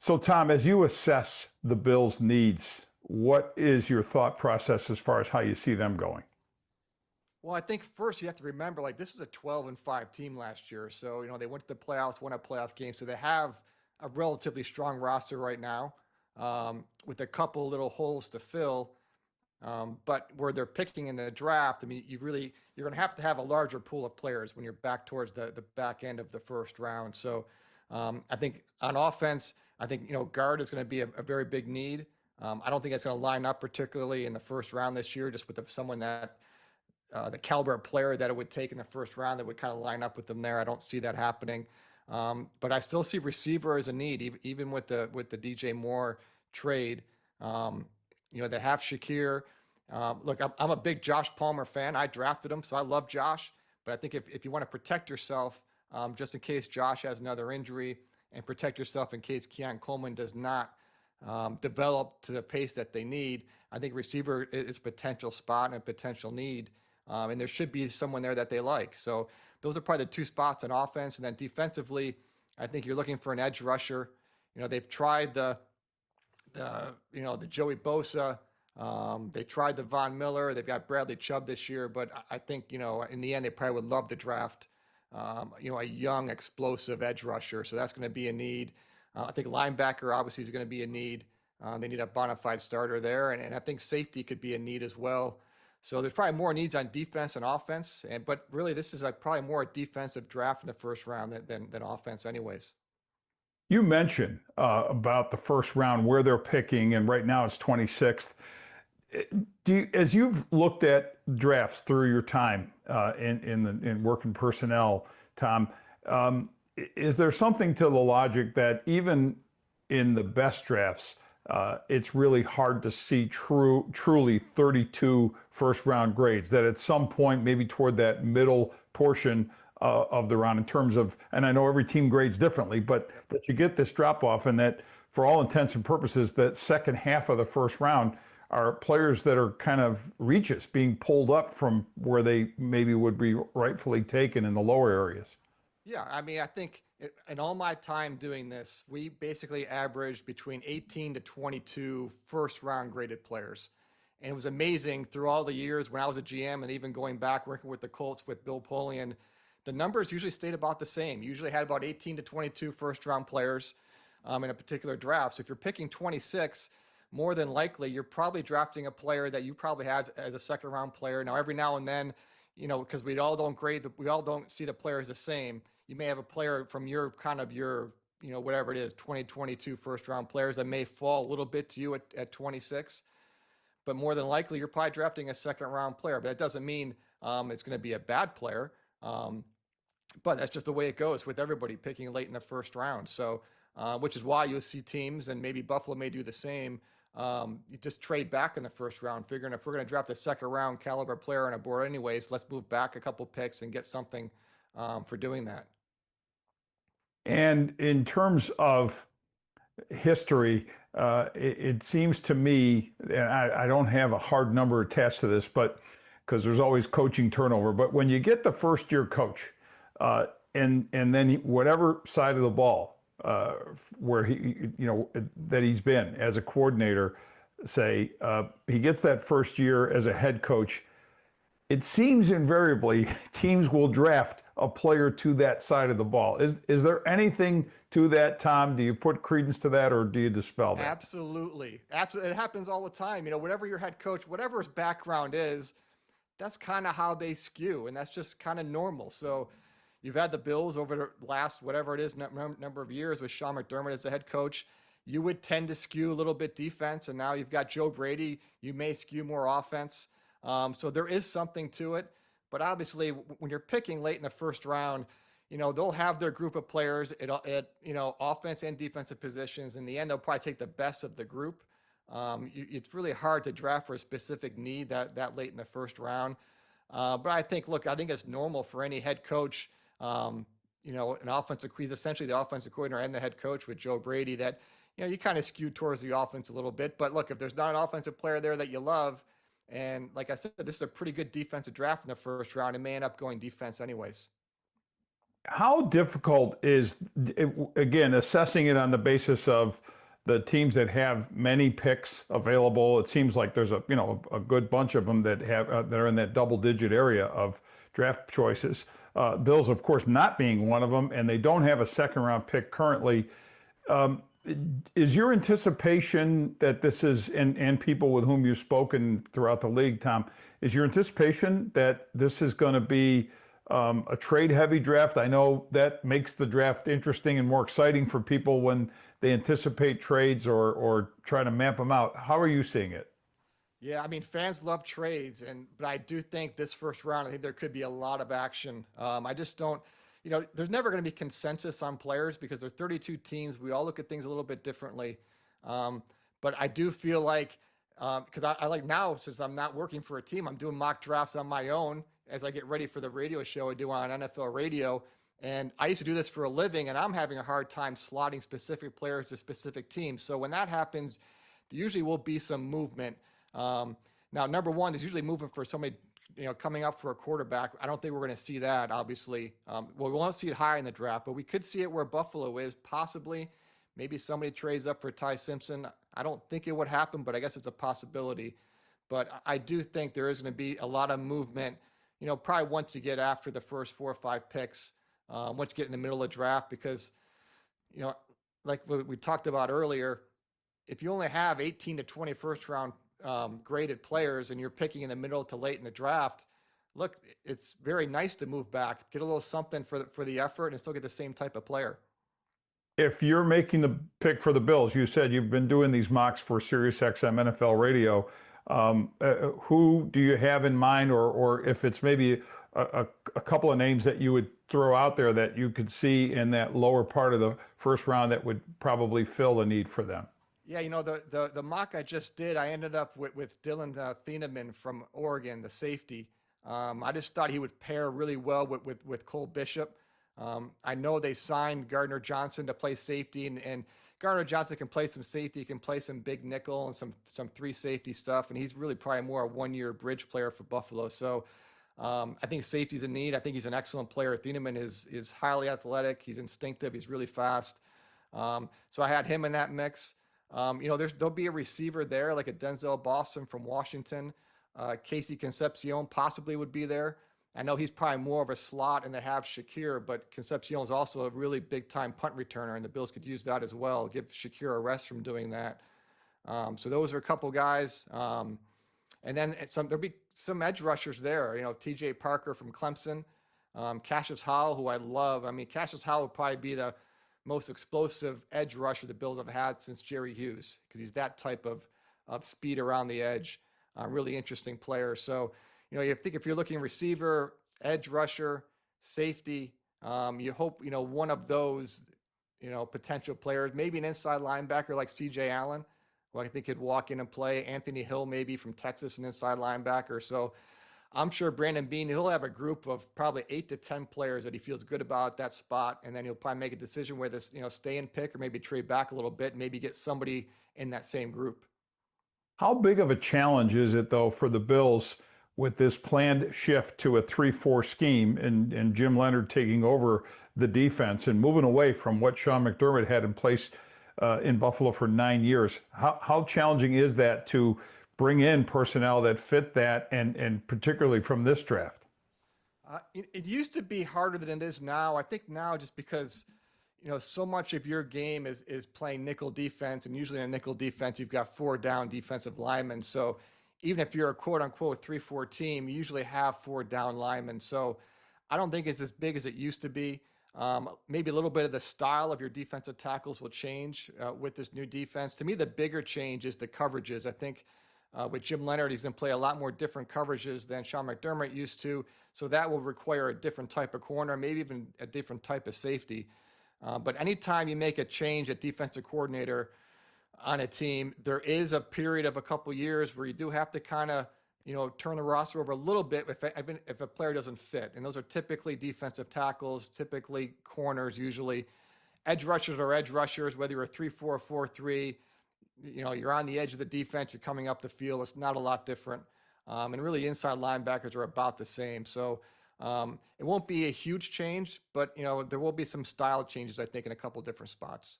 So, Tom, as you assess the Bills' needs, what is your thought process as far as how you see them going? Well, I think first you have to remember, like this is a 12-5 team last year. So, they went to the playoffs, won a playoff game. So they have a relatively strong roster right now, with a couple little holes to fill. But where they're picking in the draft, I mean, you're going to have a larger pool of players when you're back towards the back end of the first round. So, I think on offense, I think, guard is going to be a very big need. I don't think it's going to line up particularly in the first round this year, just with someone that the caliber of player that it would take in the first round that would kind of line up with them there. I don't see that happening. But I still see receiver as a need, even with the DJ Moore trade. They have Shakir. Look, I'm a big Josh Palmer fan. I drafted him, so I love Josh. But I think if you want to protect yourself, just in case Josh has another injury, and protect yourself in case Keon Coleman does not develop to the pace that they need, I think receiver is a potential spot and a potential need. And there should be someone there that they like. So those are probably the two spots on offense. And then defensively, I think you're looking for an edge rusher. They've tried the Joey Bosa. They tried the Von Miller. They've got Bradley Chubb this year. But I think, in the end, they probably would love to draft, a young, explosive edge rusher. So that's going to be a need. I think linebacker obviously is going to be a need. They need a bona fide starter there. And I think safety could be a need as well. So there's probably more needs on defense and offense, but really this is probably more a defensive draft in the first round than offense, anyways. You mentioned about the first round where they're picking, and right now it's 26th. As you've looked at drafts through your time in working personnel, Tom, is there something to the logic that even in the best drafts, it's really hard to see truly 32 first round grades, that at some point, maybe toward that middle portion of the round in terms of, and I know every team grades differently, but that you get this drop off and that for all intents and purposes, that second half of the first round are players that are kind of reaches being pulled up from where they maybe would be rightfully taken in the lower areas. Yeah, I mean, I think in all my time doing this, we basically averaged between 18 to 22 first round graded players. And it was amazing through all the years when I was a GM and even going back working with the Colts with Bill Polian, the numbers usually stayed about the same. You usually had about 18 to 22 first round players in a particular draft. So if you're picking 26, more than likely you're probably drafting a player that you probably had as a second round player. Now, every now and then, because we all don't see the players the same. You may have a player from your whatever it is, 2022 first round players that may fall a little bit to you at 26, but more than likely you're probably drafting a second round player. But that doesn't mean it's going to be a bad player. But that's just the way it goes with everybody picking late in the first round. So, which is why you'll see teams, and maybe Buffalo may do the same. You just trade back in the first round, figuring if we're going to draft a second round caliber player on a board anyways, let's move back a couple picks and get something for doing that. And in terms of history, it seems to me, and I don't have a hard number attached to this, but because there's always coaching turnover, but when you get the first year coach, and then whatever side of the ball where that he's been as a coordinator, say he gets that first year as a head coach, it seems invariably teams will draft a player to that side of the ball. Is there anything to that, Tom? Do you put credence to that, or do you dispel that? Absolutely. Absolutely. It happens all the time. Whatever your head coach, whatever his background is, that's kind of how they skew, and that's just kind of normal. So you've had the Bills over the last, whatever it is, number of years with Sean McDermott as the head coach. You would tend to skew a little bit defense, and now you've got Joe Brady. You may skew more offense. So there is something to it. But obviously, when you're picking late in the first round, they'll have their group of players at offense and defensive positions. In the end, they'll probably take the best of the group. It's really hard to draft for a specific need that late in the first round. But I think it's normal for any head coach, an offensive, he's essentially the offensive coordinator and the head coach with Joe Brady, that, you kind of skew towards the offense a little bit. But look, if there's not an offensive player there that you love, and like I said, this is a pretty good defensive draft in the first round, it may end up going defense anyways. How difficult is, again, assessing it on the basis of the teams that have many picks available? It seems like there's a good bunch of them that have that are in that double digit area of draft choices. Bills, of course, not being one of them, and they don't have a second round pick currently. Um, is your anticipation that this is, and people with whom you've spoken throughout the league, Tom, is your anticipation that this is going to be a trade heavy draft? I know that makes the draft interesting and more exciting for people when they anticipate trades or try to map them out. How are you seeing it? Yeah, I mean, fans love trades, but I do think this first round, I think there could be a lot of action. I just don't, there's never going to be consensus on players because there are 32 teams. We all look at things a little bit differently. Um, but I do feel like, because I like now, since I'm not working for a team, I'm doing mock drafts on my own as I get ready for the radio show I do on NFL radio. And I used to do this for a living, and I'm having a hard time slotting specific players to specific teams. So when that happens, there usually will be some movement. Now, number one, there's usually movement for somebody, coming up for a quarterback. I don't think we're going to see that, obviously. Well, we won't see it high in the draft, but we could see it where Buffalo is, possibly. Maybe somebody trades up for Ty Simpson. I don't think it would happen, but I guess it's a possibility. But I do think there is going to be a lot of movement, probably once you get after the first 4 or 5 picks, once you get in the middle of the draft, because, like we talked about earlier, if you only have 18 to 20 first round graded players and you're picking in the middle to late in the draft, look, it's very nice to move back, get a little something for the effort and still get the same type of player. If you're making the pick for the Bills, you said you've been doing these mocks for SiriusXM NFL Radio. Who do you have in mind, or if it's maybe a couple of names that you would throw out there that you could see in that lower part of the first round that would probably fill the need for them? Yeah, the mock I just did, I ended up with Dylan Thieneman from Oregon, the safety. I just thought he would pair really well with Cole Bishop. I know they signed Gardner Johnson to play safety, and Gardner Johnson can play some safety, he can play some big nickel and some 3 safety stuff, and he's really probably more a 1-year bridge player for Buffalo. So I think safety's a need. I think he's an excellent player. Thieneman is highly athletic. He's instinctive. He's really fast. So I had him in that mix. There'll be a receiver there, like a Denzel Boston from Washington. Casey Concepcion possibly would be there. I know he's probably more of a slot, and they have Shakir, but Concepcion is also a really big-time punt returner, and the Bills could use that as well, give Shakir a rest from doing that. So those are a couple guys. And then there'll be some edge rushers there. T.J. Parker from Clemson, Cassius Howell, who I love. I mean, Cassius Howell would probably be the most explosive edge rusher the Bills have had since Jerry Hughes, because he's that type of speed around the edge. Really interesting player. So, you think if you're looking receiver, edge rusher, safety, you hope, one of those, potential players, maybe an inside linebacker like C.J. Allen, who I think could walk in and play. Anthony Hill, maybe from Texas, an inside linebacker. So I'm sure Brandon Beane, he'll have a group of probably 8 to 10 players that he feels good about at that spot. And then he'll probably make a decision whether stay and pick or maybe trade back a little bit, and maybe get somebody in that same group. How big of a challenge is it, though, for the Bills with this planned shift to a 3-4 scheme and Jim Leonard taking over the defense and moving away from what Sean McDermott had in place in Buffalo for 9 years? How challenging is that to bring in personnel that fit that, and particularly from this draft? It used to be harder than it is now. I think now, just because so much of your game is playing nickel defense, and usually in a nickel defense, you've got 4 down defensive linemen. So even if you're a quote unquote 3-4 team, you usually have 4 down linemen. So I don't think it's as big as it used to be. Maybe a little bit of the style of your defensive tackles will change with this new defense. To me, the bigger change is the coverages. I think with Jim Leonard, he's going to play a lot more different coverages than Sean McDermott used to. So that will require a different type of corner, maybe even a different type of safety. But anytime you make a change at defensive coordinator on a team, there is a period of a couple years where you do have to kind of, turn the roster over a little bit if a player doesn't fit. And those are typically defensive tackles, typically corners, usually. Edge rushers are edge rushers, whether you're a 3-4, 4-3, you're on the edge of the defense, you're coming up the field. It's not a lot different. And really inside linebackers are about the same. So It won't be a huge change, but there will be some style changes, I think, in a couple different spots.